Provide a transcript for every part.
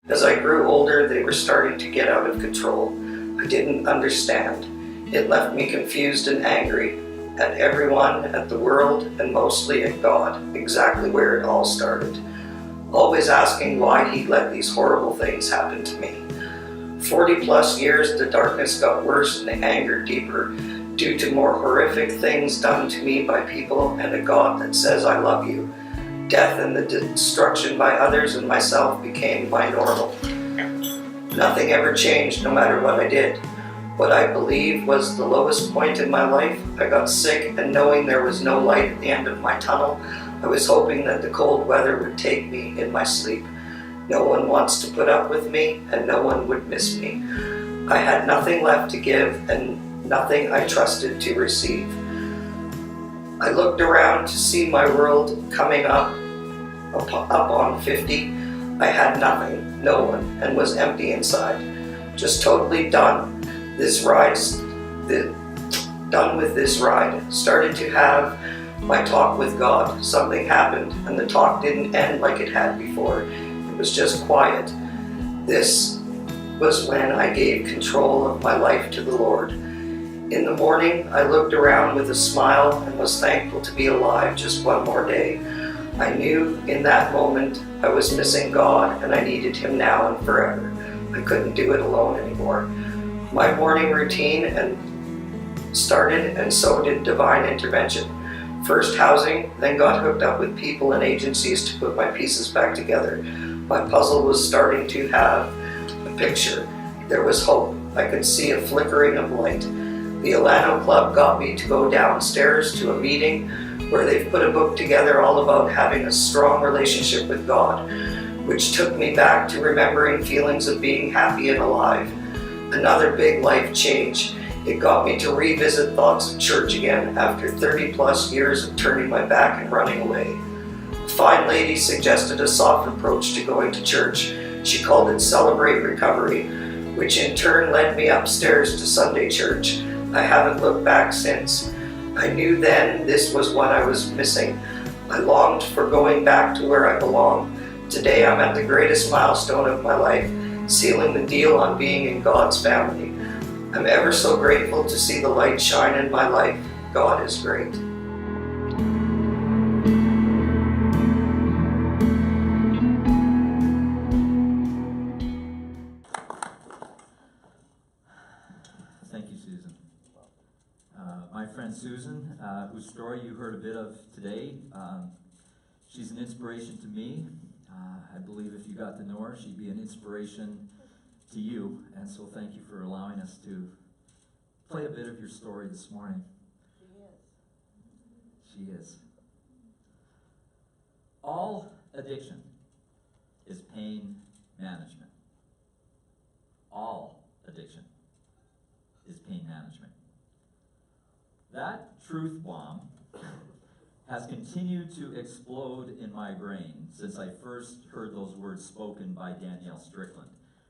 As I grew older, they were starting to get out of control. I didn't understand. It left me confused and angry at everyone, at the world, and mostly at God, exactly where it all started. Always asking why He let these horrible things happen to me. 40 plus years, the darkness got worse and the anger deeper due to more horrific things done to me by people and a God that says I love you. Death and the destruction by others and myself became my normal. Nothing ever changed no matter what I did. What I believe was the lowest point in my life, I got sick, and knowing there was no light at the end of my tunnel, I was hoping that the cold weather would take me in my sleep. No one wants to put up with me, and no one would miss me. I had nothing left to give, and nothing I trusted to receive. I looked around to see my world coming up on 50. I had nothing, no one, and was empty inside. Just totally done. Done with this ride. Started to have my talk with God. Something happened, and the talk didn't end like it had before. It was just quiet. This was when I gave control of my life to the Lord. In the morning, I looked around with a smile and was thankful to be alive just one more day. I knew in that moment I was missing God, and I needed Him now and forever. I couldn't do it alone anymore. My morning routine started, and so did divine intervention. First housing, then got hooked up with people and agencies to put my pieces back together. My puzzle was starting to have a picture. There was hope. I could see a flickering of light. The Alano Club got me to go downstairs to a meeting where they've put a book together all about having a strong relationship with God, which took me back to remembering feelings of being happy and alive. Another big life change. It got me to revisit thoughts of church again after 30 plus years of turning my back and running away. A fine lady suggested a soft approach to going to church. She called it Celebrate Recovery, which in turn led me upstairs to Sunday church. I haven't looked back since. I knew then this was what I was missing. I longed for going back to where I belong. Today I'm at the greatest milestone of my life, sealing the deal on being in God's family. I'm ever so grateful to see the light shine in my life. God is great. Thank you, Susan. My friend Susan, whose story you heard a bit of today, she's an inspiration to me. I believe if you got to know her, she'd be an inspiration to you. And so thank you for allowing us to play a bit of your story this morning. She is. All addiction is pain management. All addiction is pain management. That truth bomb has continued to explode in my brain since I first heard those words spoken by Danielle Strickland.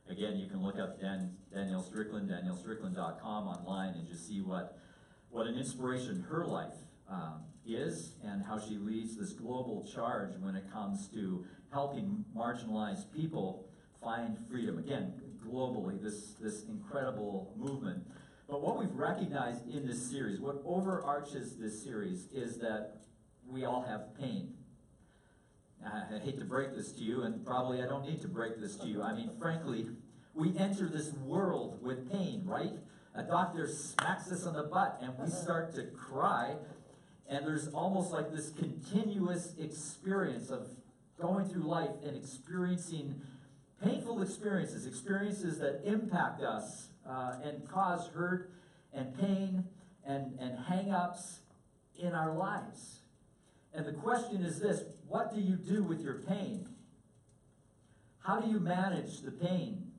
Again, you can look up Danielle Strickland, daniellestrickland.com online, and just see what an inspiration her life is, and how she leads this global charge when it comes to helping marginalized people find freedom. Again, globally, this incredible movement. But what we've recognized in this series, what overarches this series, is that we all have pain. I hate to break this to you, and probably I don't need to break this to you. I mean, frankly, we enter this world with pain, right? A doctor smacks us on the butt, and we start to cry, and there's almost like this continuous experience of going through life and experiencing painful experiences that impact us and cause hurt and pain and hang-ups in our lives. And the question is this: what do you do with your pain? How do you manage the pain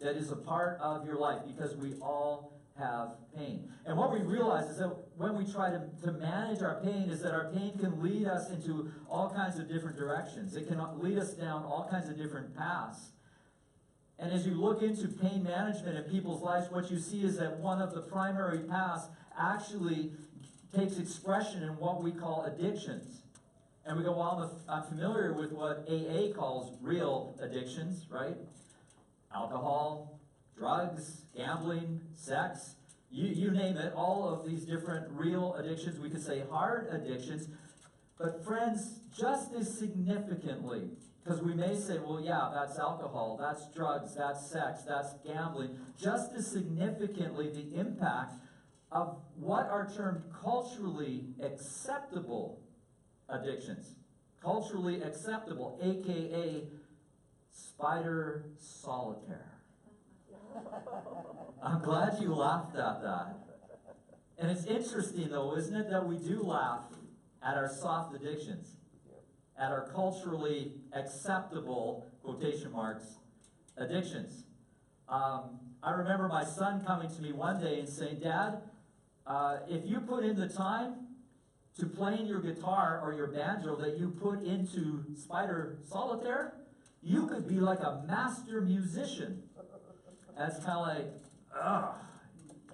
that is a part of your life? Because we all have pain. And what we realize is that when we try to manage our pain, is that our pain can lead us into all kinds of different directions. It can lead us down all kinds of different paths. And as you look into pain management in people's lives, what you see is that one of the primary paths actually takes expression in what we call addictions. And we go, well, I'm familiar with what AA calls real addictions, right? Alcohol, drugs, gambling, sex, you name it, all of these different real addictions. We could say hard addictions. But friends, just as significantly, because we may say, well, yeah, that's alcohol, that's drugs, that's sex, that's gambling, just as significantly the impact of what are termed culturally acceptable addictions. Culturally acceptable, aka spider solitaire. I'm glad you laughed at that. And it's interesting though, isn't it, that we do laugh at our soft addictions, at our culturally acceptable, quotation marks, addictions. I remember my son coming to me one day and saying, Dad, if you put in the time to playing your guitar or your banjo that you put into spider solitaire, you could be like a master musician. And it's kind of like, ugh,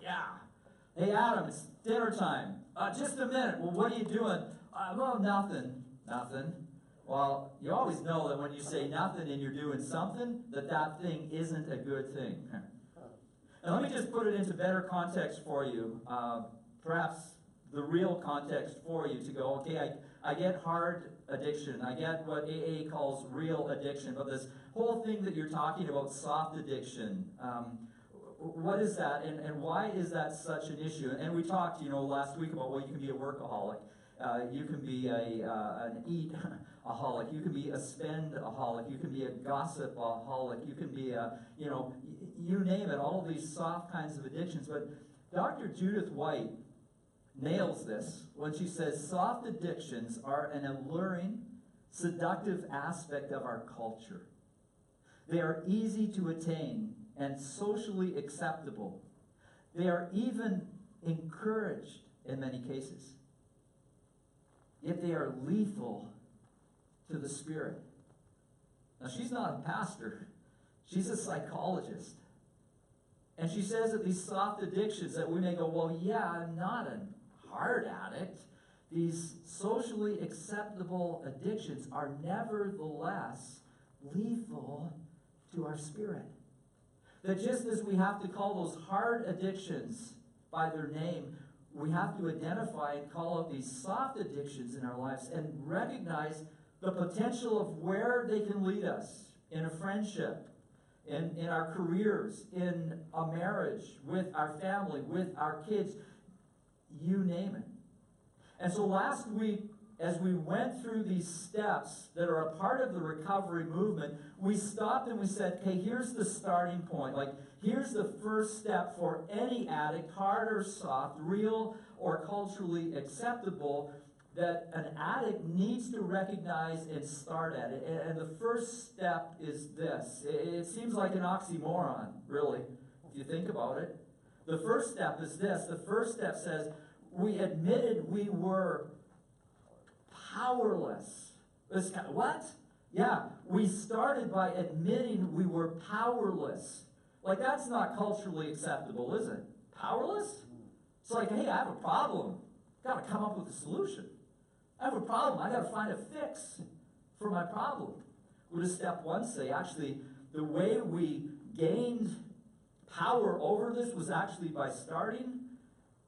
yeah. Hey, Adam, it's dinner time. Just a minute. Well, what are you doing? Well, nothing. Nothing. Well, you always know that when you say nothing and you're doing something, that thing isn't a good thing. And let me just put it into better context for you. Perhaps the real context for you to go, okay, I get hard addiction. I get what AA calls real addiction. But this whole thing that you're talking about, soft addiction, what is that, and why is that such an issue? And we talked, last week about, well, you can be a workaholic, you can be an eat-aholic, you can be a spend-aholic, you can be a gossip-aholic, you can be you name it, all of these soft kinds of addictions. But Dr. Judith White nails this when she says soft addictions are an alluring, seductive aspect of our culture. They are easy to attain and socially acceptable. They are even encouraged in many cases. Yet they are lethal to the spirit. Now, she's not a pastor. She's a psychologist. And she says that these soft addictions that we may go, well, yeah, I'm not a hard addict. These socially acceptable addictions are nevertheless lethal to our spirit. That just as we have to call those hard addictions by their name, we have to identify and call out these soft addictions in our lives and recognize the potential of where they can lead us in a friendship, in our careers, in a marriage, with our family, with our kids, you name it. And so last week, as we went through these steps that are a part of the recovery movement, we stopped and we said, okay, here's the starting point. Like, here's the first step for any addict, hard or soft, real or culturally acceptable, that an addict needs to recognize and start at it. And the first step is this. It seems like an oxymoron, really, if you think about it. The first step is this. The first step says, we admitted we were powerless. What? Yeah, we started by admitting we were powerless. Like, that's not culturally acceptable, is it? Powerless? It's like, hey, I have a problem. Got to come up with a solution. I have a problem. I got to find a fix for my problem. What does step one say? Actually, the way we gained power over this was actually by starting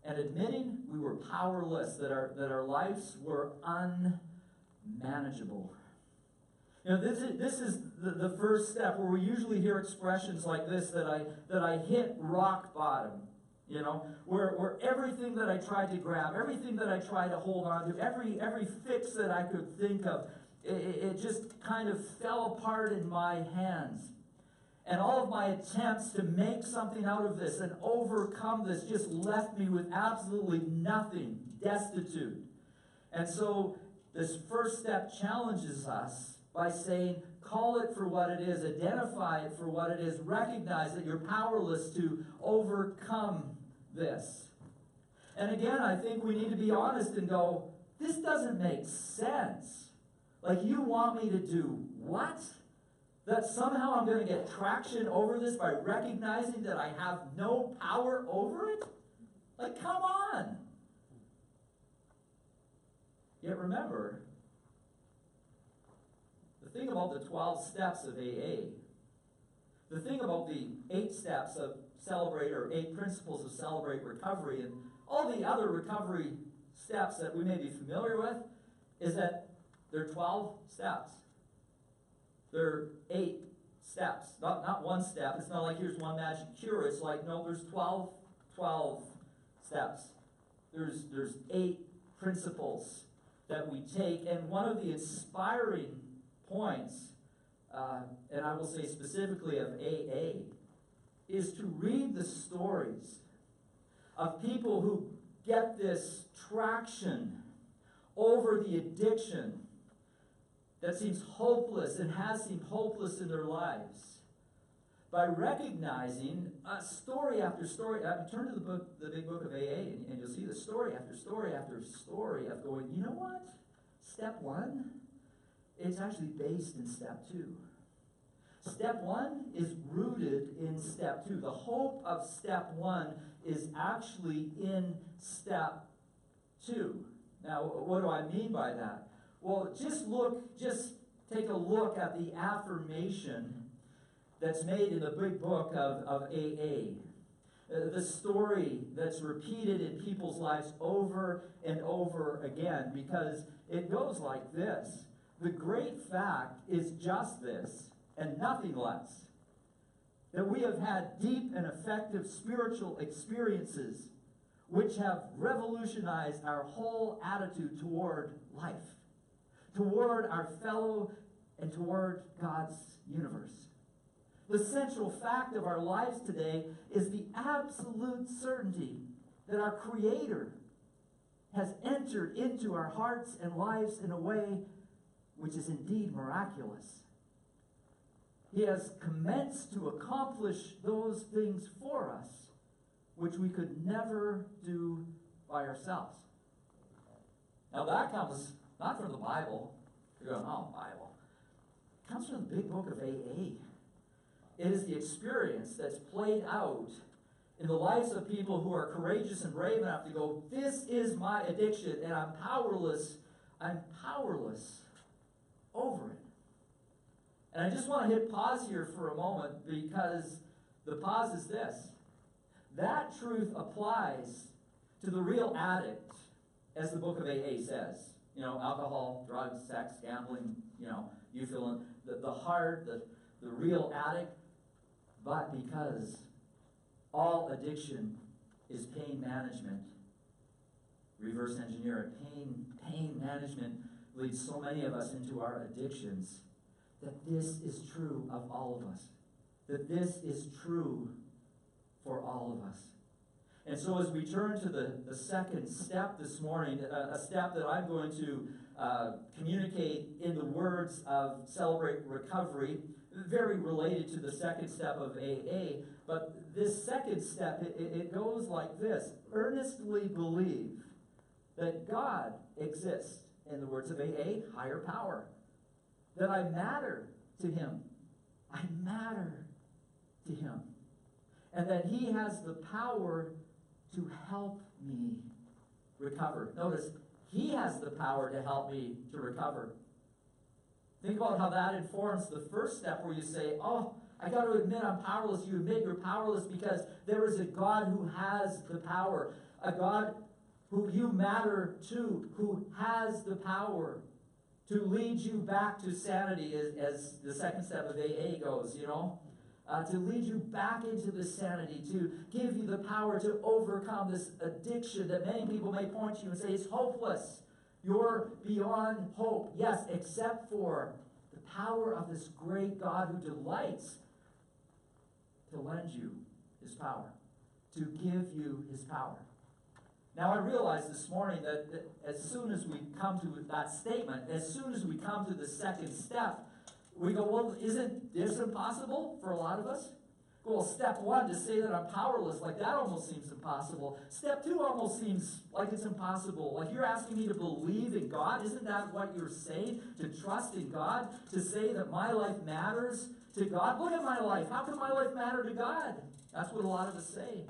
and admitting we were powerless, that our lives were unmanageable. This is the first step, where we usually hear expressions like this, that I hit rock bottom. Where everything that I tried to grab, everything that I tried to hold on to, every fix that I could think of, it just kind of fell apart in my hands. And all of my attempts to make something out of this and overcome this just left me with absolutely nothing, destitute. And so this first step challenges us by saying, call it for what it is, identify it for what it is, recognize that you're powerless to overcome this. And again, I think we need to be honest and go, this doesn't make sense. Like, you want me to do what? That somehow I'm going to get traction over this by recognizing that I have no power over it? Like, come on. Yet remember, thing about the 12 steps of AA, the thing about the 8 steps of Celebrate, or 8 principles of Celebrate Recovery, and all the other recovery steps that we may be familiar with, is that they're 12 steps. They're 8 steps, not one step. It's not like here's one magic cure. It's like, no, there's 12 steps. There's 8 principles that we take, and one of the inspiring points, and I will say specifically of AA, is to read the stories of people who get this traction over the addiction that seems hopeless and has seemed hopeless in their lives, by recognizing story after story. Turn to the big book of AA, and you'll see the story after story after story of going, you know what? Step 1, it's actually based in step 2. Step 1 is rooted in step 2. The hope of step 1 is actually in step 2. Now, what do I mean by that? Well, just take a look at the affirmation that's made in the big book of AA. The story that's repeated in people's lives over and over again, because it goes like this. The great fact is just this, and nothing less, that we have had deep and effective spiritual experiences which have revolutionized our whole attitude toward life, toward our fellow, and toward God's universe. The central fact of our lives today is the absolute certainty that our Creator has entered into our hearts and lives in a way which is indeed miraculous. He has commenced to accomplish those things for us which we could never do by ourselves. Now that comes not from the Bible. You're going, oh, Bible. It comes from the big book of AA. It is the experience that's played out in the lives of people who are courageous and brave enough to go, this is my addiction, and I'm powerless over it. And I just want to hit pause here for a moment, because the pause is this. That truth applies to the real addict, as the book of AA says. You know, alcohol, drugs, sex, gambling, you fill in the hard, the real addict. But because all addiction is pain management, reverse engineer it, pain management leads so many of us into our addictions, that this is true of all of us. That this is true for all of us. And so as we turn to the second step this morning, a step that I'm going to communicate in the words of Celebrate Recovery, very related to the second step of AA, but this second step, it goes like this. Earnestly believe that God exists, in the words of AA, higher power. That I matter to Him. I matter to Him. And that He has the power to help me recover. Notice, He has the power to help me to recover. Think about how that informs the first step, where you say, oh, I got to admit I'm powerless. You admit you're powerless because there is a God who has the power. A God who you matter to, who has the power to lead you back to sanity, as the second step of AA goes, to lead you back into the sanity, to give you the power to overcome this addiction that many people may point to you and say, it's hopeless. You're beyond hope. Yes, except for the power of this great God who delights to lend you His power, to give you His power. Now, I realize this morning that as soon as we come to that statement, as soon as we come to the second step, we go, well, isn't this impossible for a lot of us? Well, step 1, to say that I'm powerless, like that almost seems impossible. Step 2 almost seems like it's impossible. Like you're asking me to believe in God. Isn't that what you're saying? To trust in God? To say that my life matters to God? Look at my life. How can my life matter to God? That's what a lot of us say.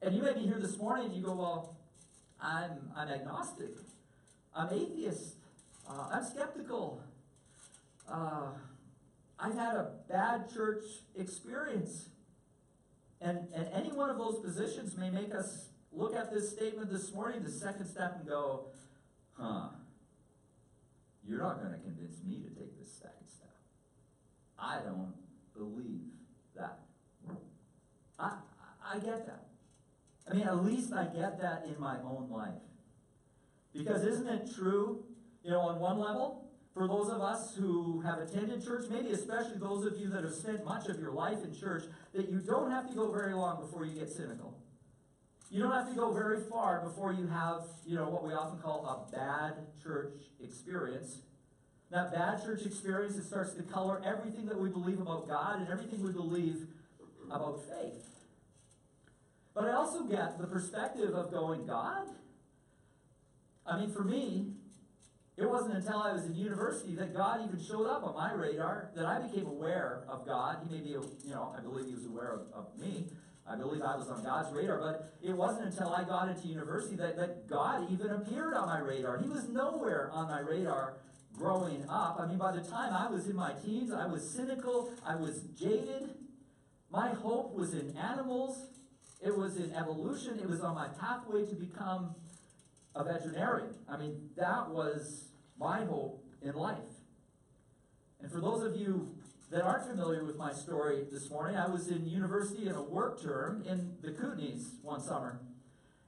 And you may be here this morning and you go, well, I'm agnostic. I'm atheist. I'm skeptical. I've had a bad church experience. And any one of those positions may make us look at this statement this morning, the second step, and go, you're not going to convince me to take this second step. I don't believe that. I get that. I mean, at least I get that in my own life. Because isn't it true, on one level, for those of us who have attended church, maybe especially those of you that have spent much of your life in church, that you don't have to go very long before you get cynical. You don't have to go very far before you have, what we often call a bad church experience. That bad church experience, it starts to color everything that we believe about God and everything we believe about faith. But I also get the perspective of going, God? I mean, for me, it wasn't until I was in university that God even showed up on my radar, that I became aware of God. He may be, I believe he was aware of me. I believe I was on God's radar, but it wasn't until I got into university that God even appeared on my radar. He was nowhere on my radar growing up. I mean, by the time I was in my teens, I was cynical, I was jaded. My hope was in animals. It was in evolution. It was on my pathway to become a veterinarian. I mean, that was my hope in life. And for those of you that aren't familiar with my story this morning, I was in university in a work term in the Kootenays one summer.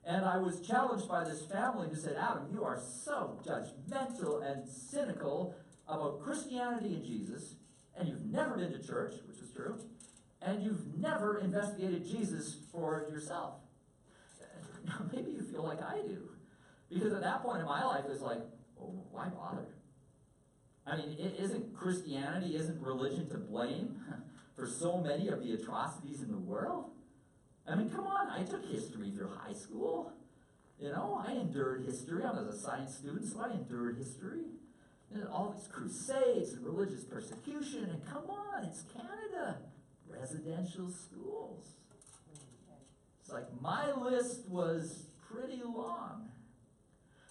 And I was challenged by this family who said, Adam, you are so judgmental and cynical about Christianity and Jesus, and you've never been to church, which was true, and you've never investigated Jesus for yourself. Now, maybe you feel like I do. Because at that point in my life, it's like, oh, why bother? I mean, isn't Christianity, isn't religion to blame for so many of the atrocities in the world? I mean, come on, I took history through high school. I endured history. I was a science student, so I endured history. And all these crusades and religious persecution, and come on, it's Canada. Residential schools. It's like my list was pretty long.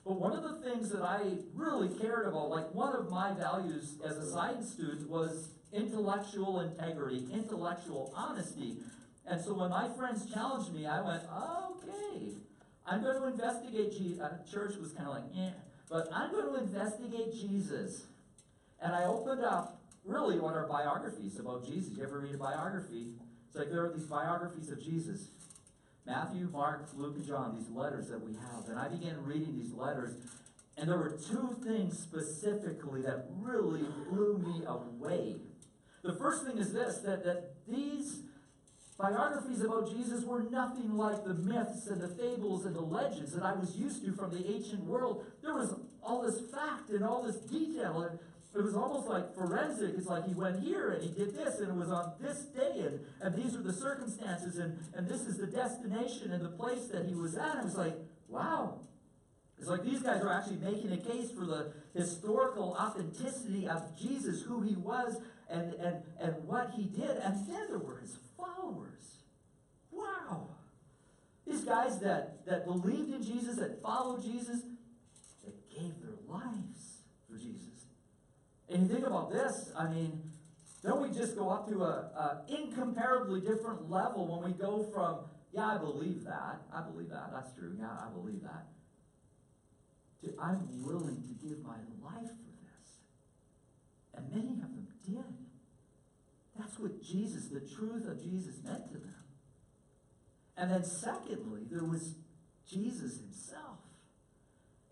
But one of the things that I really cared about, like one of my values as a science student, was intellectual integrity, intellectual honesty. And so when my friends challenged me, I went, okay, I'm going to investigate Jesus. Church was kind of like, but I'm going to investigate Jesus. And I opened up really what are biographies about Jesus. You ever read a biography? It's like there are these biographies of Jesus. Matthew, Mark, Luke, and John, these letters that we have. And I began reading these letters, and there were two things specifically that really blew me away. The first thing is this, that these biographies about Jesus were nothing like the myths and the fables and the legends that I was used to from the ancient world. There was all this fact and all this detail, and it was almost like forensic. It's like he went here and he did this, and it was on this day, and these are the circumstances, and this is the destination and the place that he was at. It was like, wow. It's like these guys are actually making a case for the historical authenticity of Jesus, who he was, and what he did. And then there were his followers. Wow. These guys that believed in Jesus, that followed Jesus, that gave their lives for Jesus. And you think about this, I mean, don't we just go up to a incomparably different level when we go from, yeah, I believe that, that's true, yeah, I believe that, to I'm willing to give my life for this. And many of them did. That's what Jesus, the truth of Jesus, meant to them. And then secondly, there was Jesus himself.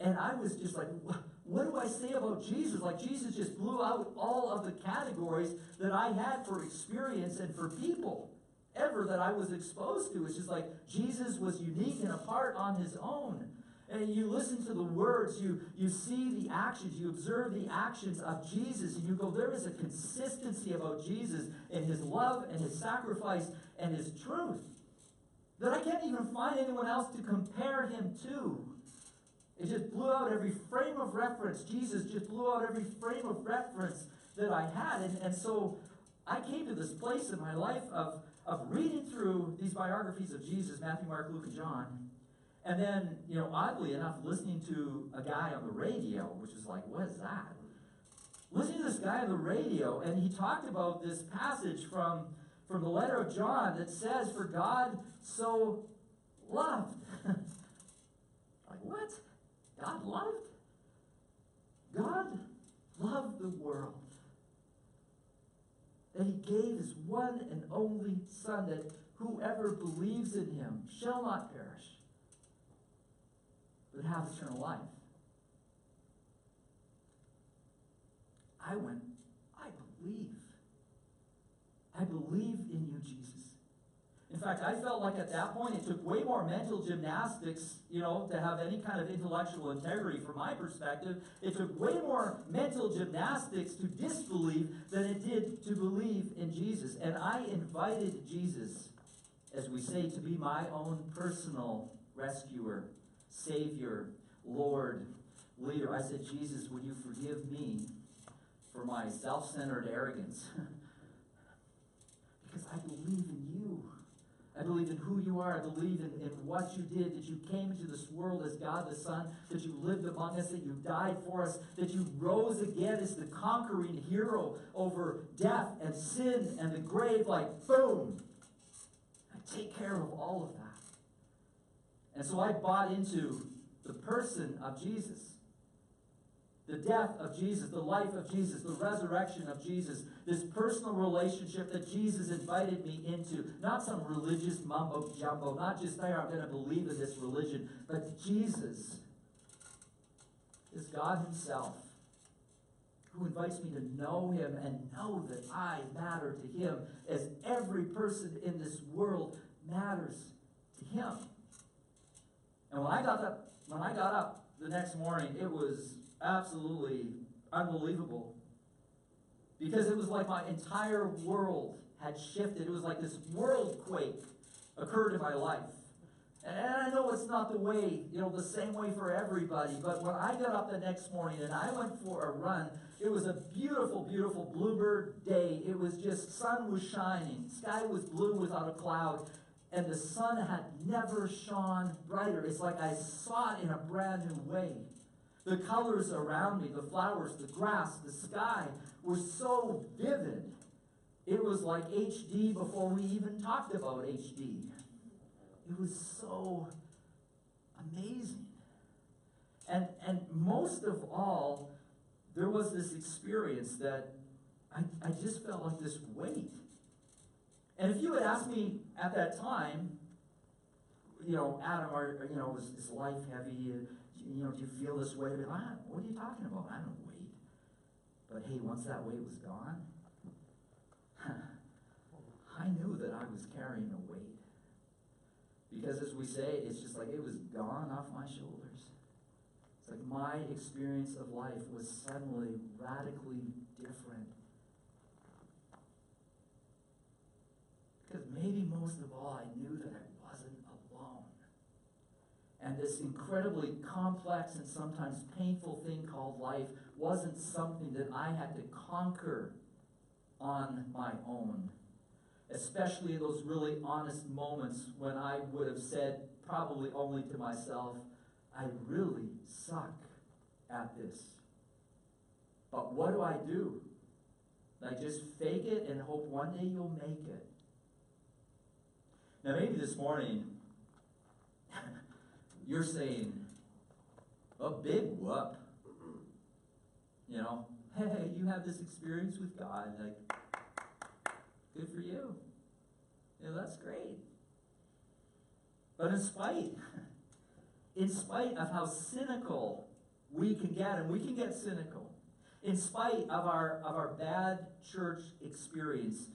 And I was just like, what do I say about Jesus? Like, Jesus just blew out all of the categories that I had for experience and for people ever that I was exposed to. It's just like Jesus was unique and apart on his own. And you listen to the words, you see the actions, you observe the actions of Jesus, and you go, there is a consistency about Jesus in his love and his sacrifice and his truth that I can't even find anyone else to compare him to. It just blew out every frame of reference. Jesus just blew out every frame of reference that I had. And so I came to this place in my life of reading through these biographies of Jesus, Matthew, Mark, Luke, and John. And then, oddly enough, listening to a guy on the radio, which is like, what is that? listening to this guy on the radio, and he talked about this passage from the letter of John that says, "For God so loved." Like, what? God loved? God loved the world, that he gave his one and only Son, that whoever believes in him shall not perish, but have eternal life. I went, I believe. I believe in you, Jesus. In fact, I felt like at that point it took way more mental gymnastics, to have any kind of intellectual integrity from my perspective. It took way more mental gymnastics to disbelieve than it did to believe in Jesus. And I invited Jesus, as we say, to be my own personal rescuer, Savior, Lord, leader. I said, Jesus, would you forgive me for my self-centered arrogance? Because I believe in you. I believe in who you are. I believe in what you did, that you came into this world as God the Son, that you lived among us, that you died for us, that you rose again as the conquering hero over death and sin and the grave, like boom. I take care of all of that. And so I bought into the person of Jesus. The death of Jesus, the life of Jesus, the resurrection of Jesus, this personal relationship that Jesus invited me into. Not some religious mumbo-jumbo, not just there, I'm going to believe in this religion, but Jesus is God himself, who invites me to know him and know that I matter to him, as every person in this world matters to him. And when I got up the next morning, it was absolutely unbelievable, because it was like my entire world had shifted. It was like this world quake occurred in my life. And I know it's not the way, the same way for everybody, but when I got up the next morning and I went for a run, it was a beautiful, beautiful bluebird day. It was just, sun was shining, sky was blue without a cloud, and the sun had never shone brighter. It's like I saw it in a brand new way. The colors around me, the flowers, the grass, the sky were so vivid. It was like HD before we even talked about HD. It was so amazing. And most of all, there was this experience that I just felt like this weight. And if you had asked me at that time, Adam, is life heavy? Do you feel this way? What are you talking about? I don't weight. But hey, once that weight was gone, I knew that I was carrying a weight. Because as we say, it's just like it was gone off my shoulders. It's like my experience of life was suddenly radically different. Because maybe most of all, I knew that I wasn't alone. And this incredibly complex and sometimes painful thing called life wasn't something that I had to conquer on my own. Especially in those really honest moments when I would have said, probably only to myself, I really suck at this. But what do I do? I just fake it and hope one day you'll make it. Now maybe this morning, you're saying, a big whoop. Hey, you have this experience with God. Good for you. That's great. But in spite of how cynical we can get, and we can get cynical, in spite of our bad church experience,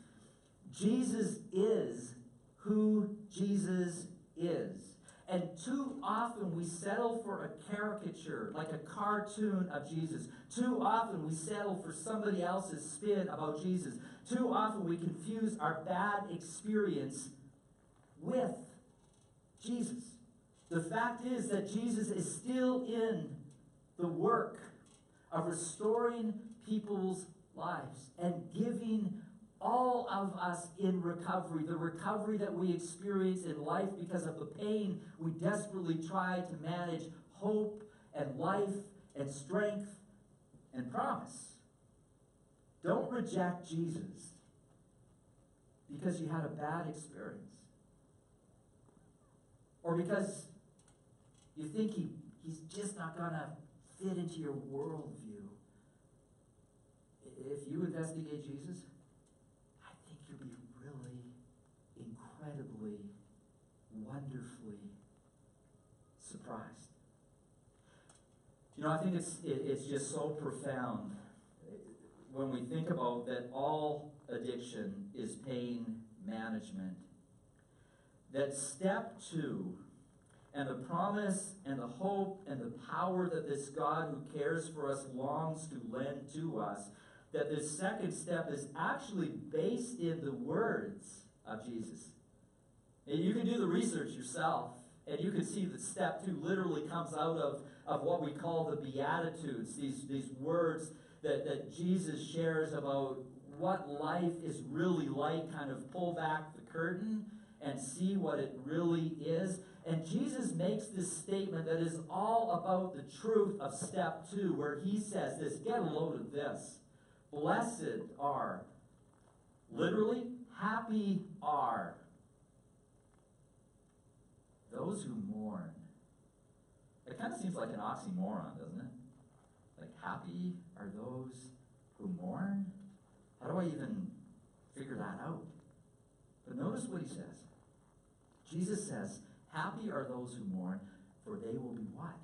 Jesus is who Jesus is. And too often we settle for a caricature, like a cartoon of Jesus. Too often we settle for somebody else's spin about Jesus. Too often we confuse our bad experience with Jesus. The fact is that Jesus is still in the work of restoring people's lives and giving all of us in recovery, the recovery that we experience in life because of the pain we desperately try to manage, hope and life and strength and promise. Don't reject Jesus because you had a bad experience. Or because you think he's just not going to fit into your worldview. If you investigate Jesus, I think you'll be really incredibly, wonderfully surprised. I think it's just so profound when we think about that all addiction is pain management. That step 2, and the promise and the hope and the power that this God who cares for us longs to lend to us, that this second step is actually based in the words of Jesus. And you can do the research yourself, and you can see that step 2 literally comes out of what we call the Beatitudes, these words that Jesus shares about what life is really like, kind of pull back the curtain and see what it really is. And Jesus makes this statement that is all about the truth of step 2, where he says this, get a load of this. Blessed are, literally, happy are those who mourn. It kind of seems like an oxymoron, doesn't it? Like, happy are those who mourn? How do I even figure that out? But notice what he says. Jesus says, happy are those who mourn, for they will be what?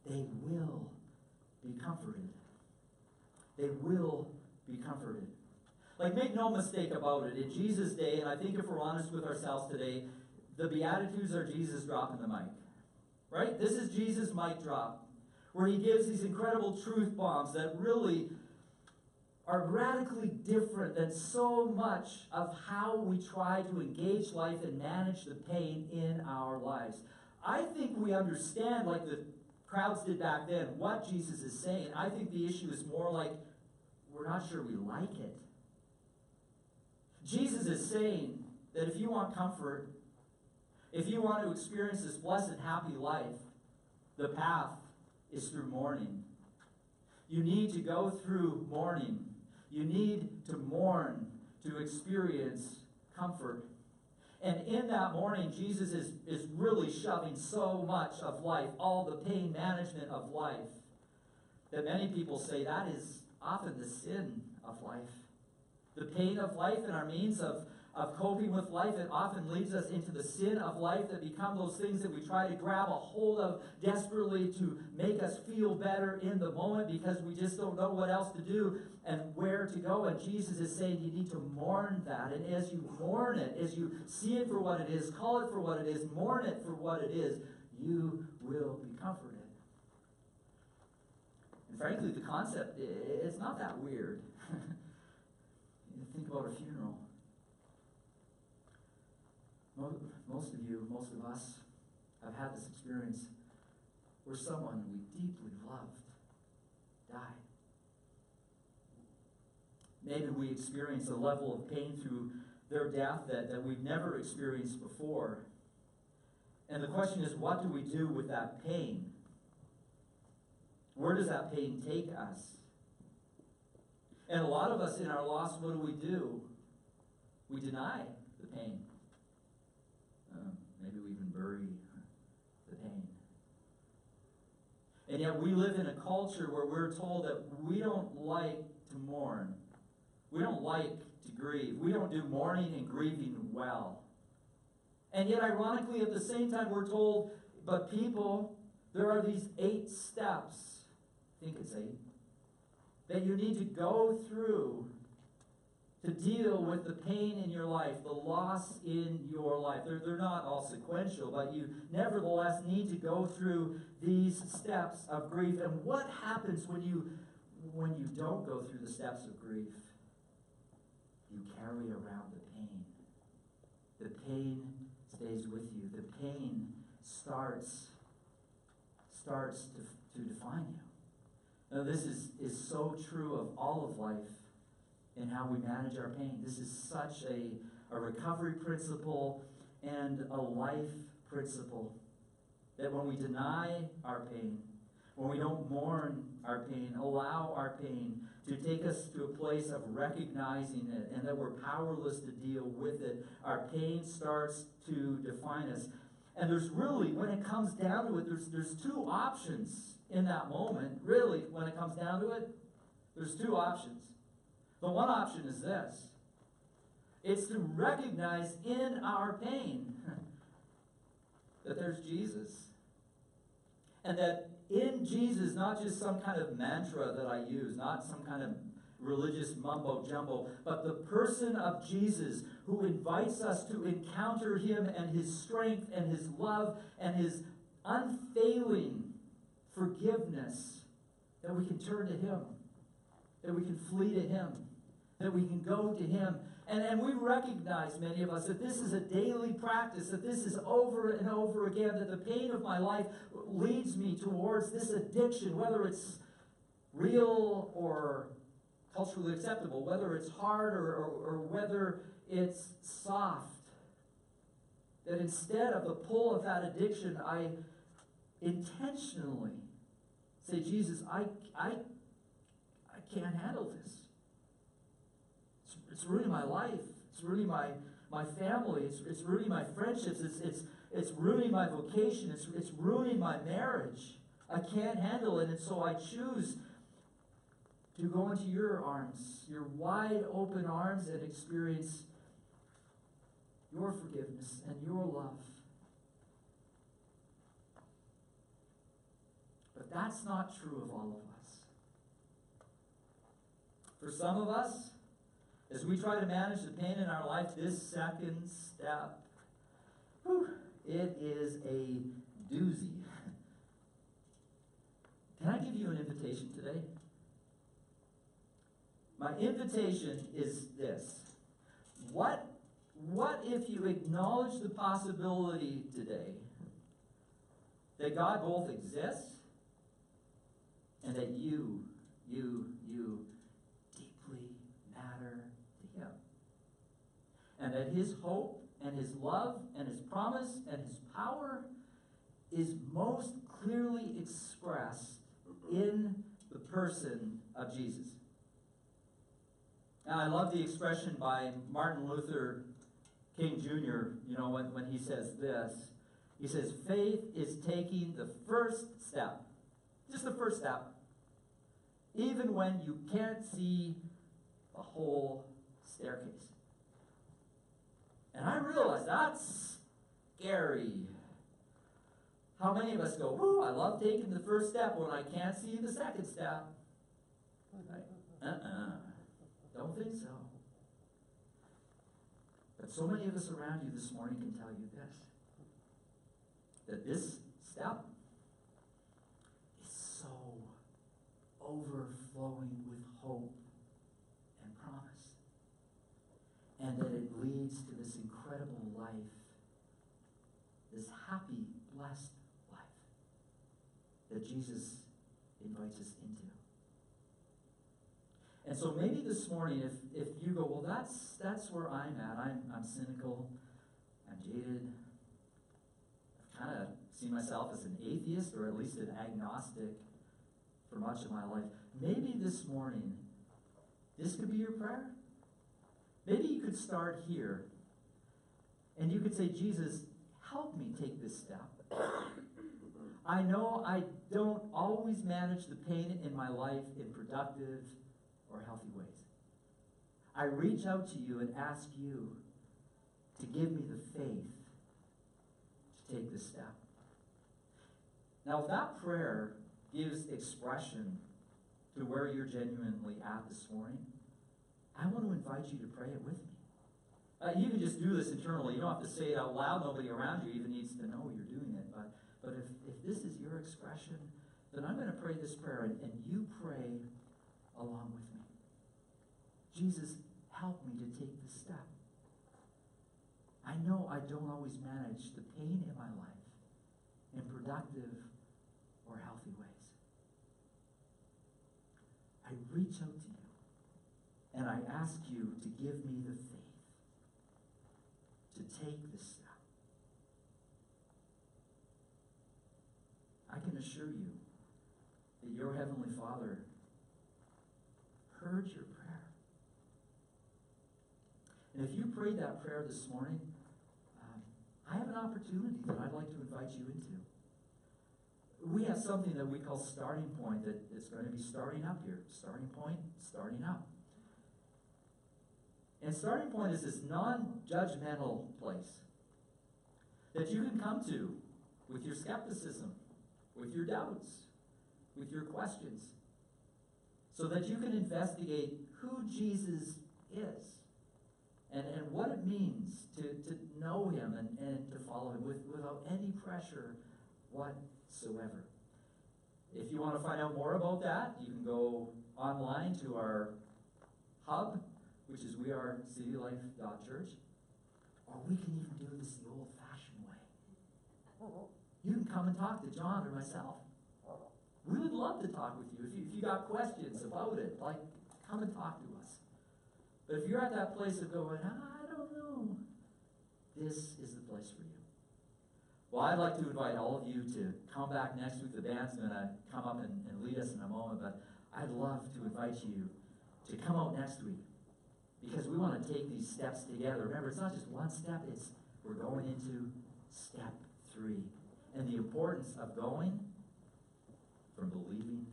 They will be comforted. They will be comforted. Like, make no mistake about it. In Jesus' day, and I think if we're honest with ourselves today, the Beatitudes are Jesus dropping the mic. Right? This is Jesus' mic drop, where he gives these incredible truth bombs that really are radically different than so much of how we try to engage life and manage the pain in our lives. I think we understand, like the crowds did back then, what Jesus is saying. I think the issue is more like we're not sure we like it. Jesus is saying that if you want comfort, if you want to experience this blessed, happy life, the path is through mourning. You need to go through mourning. You need to mourn to experience comfort. And in that mourning, Jesus is really shoving so much of life, all the pain management of life, that many people say that is often the sin of life. The pain of life and our means of coping with life, it often leads us into the sin of life that become those things that we try to grab a hold of desperately to make us feel better in the moment because we just don't know what else to do and where to go. And Jesus is saying you need to mourn that. And as you mourn it, as you see it for what it is, call it for what it is, mourn it for what it is, you will be comforted. And frankly, the concept, it's not that weird. You think about a funeral. Most of you, most of us, have had this experience where someone we deeply loved died. Maybe we experience a level of pain through their death that we've never experienced before. And the question is, what do we do with that pain? Where does that pain take us? And a lot of us in our loss, what do? We deny the pain. Maybe we even bury the pain. And yet we live in a culture where we're told that we don't like to mourn. We don't like to grieve. We don't do mourning and grieving well. And yet, ironically, at the same time, we're told, but people, there are these 8 steps, I think it's 8, that you need to go through to deal with the pain in your life, the loss in your life. They're not all sequential, but you nevertheless need to go through these steps of grief. And what happens when you don't go through the steps of grief? You carry around the pain. The pain stays with you. The pain starts to define you. Now, this is so true of all of life and how we manage our pain. This is such a recovery principle and a life principle that when we deny our pain, when we don't mourn our pain, allow our pain to take us to a place of recognizing it and that we're powerless to deal with it, our pain starts to define us. And there's really, when it comes down to it, there's two options in that moment. Really, when it comes down to it, there's two options. The one option is this. It's to recognize in our pain that there's Jesus. And that in Jesus, not just some kind of mantra that I use, not some kind of religious mumbo-jumbo, but the person of Jesus who invites us to encounter him and his strength and his love and his unfailing forgiveness, that we can turn to him, that we can flee to him, that we can go to him. And we recognize, many of us, that this is a daily practice, that this is over and over again, that the pain of my life leads me towards this addiction, whether it's real or culturally acceptable, whether it's hard or whether it's soft. That instead of the pull of that addiction, I intentionally say, Jesus, I can't handle this. It's ruining my life. It's ruining my family. It's ruining my friendships. It's ruining my vocation. It's ruining my marriage. I can't handle it, and so I choose to go into your arms, your wide open arms, and experience your forgiveness and your love. But that's not true of all of us. For some of us, as we try to manage the pain in our life, this second step, it is a doozy. Can I give you an invitation today? My invitation is this. What if you acknowledge the possibility today that God both exists and that you deeply matter to him? And that his hope and his love and his promise and his power is most clearly expressed in the person of Jesus. Now, I love the expression by Martin Luther King Jr., when he says this. He says, faith is taking the first step, just the first step, even when you can't see the whole staircase. And I realize that's scary. How many of us go, whoo, I love taking the first step when I can't see the second step? Don't think so. But so many of us around you this morning can tell you this. That this step is so overflowing with hope and promise. And that it leads to this incredible life, this happy, blessed life that Jesus invites us into. And so maybe this morning, if you go, well, that's where I'm at. I'm cynical. I'm jaded. I've kind of seen myself as an atheist or at least an agnostic for much of my life. Maybe this morning, this could be your prayer. Maybe you could start here. And you could say, Jesus, help me take this step. I know I don't always manage the pain in my life in productive or healthy ways. I reach out to you and ask you to give me the faith to take this step. Now, if that prayer gives expression to where you're genuinely at this morning, I want to invite you to pray it with me. You can just do this internally. You don't have to say it out loud. Nobody around you even needs to know you're doing it. But if this is your expression, then I'm going to pray this prayer, and you pray along with me. Jesus, help me to take this step. I know I don't always manage the pain in my life in productive or healthy ways. I reach out to you, and I ask you to give me the faith to take this step. I can assure you that your Heavenly Father heard your prayer. And if you prayed that prayer this morning, I have an opportunity that I'd like to invite you into. We have something that we call Starting Point that is going to be starting up here. Starting Point, starting up. And Starting Point is this non-judgmental place that you can come to with your skepticism, with your doubts, with your questions, so that you can investigate who Jesus is and what it means to know him and to follow him without any pressure whatsoever. If you want to find out more about that, you can go online to our hub, which is wearecitylife.church, or we can even do this the old-fashioned way. You can come and talk to John or myself. We would love to talk with you. If you got questions about it, come and talk to us. But if you're at that place of going, I don't know, this is the place for you. Well, I'd like to invite all of you to come back next week. The band's going to come up and lead us in a moment, but I'd love to invite you to come out next week, because we want to take these steps together. Remember, it's not just one step, we're going into step 3. And the importance of going from believing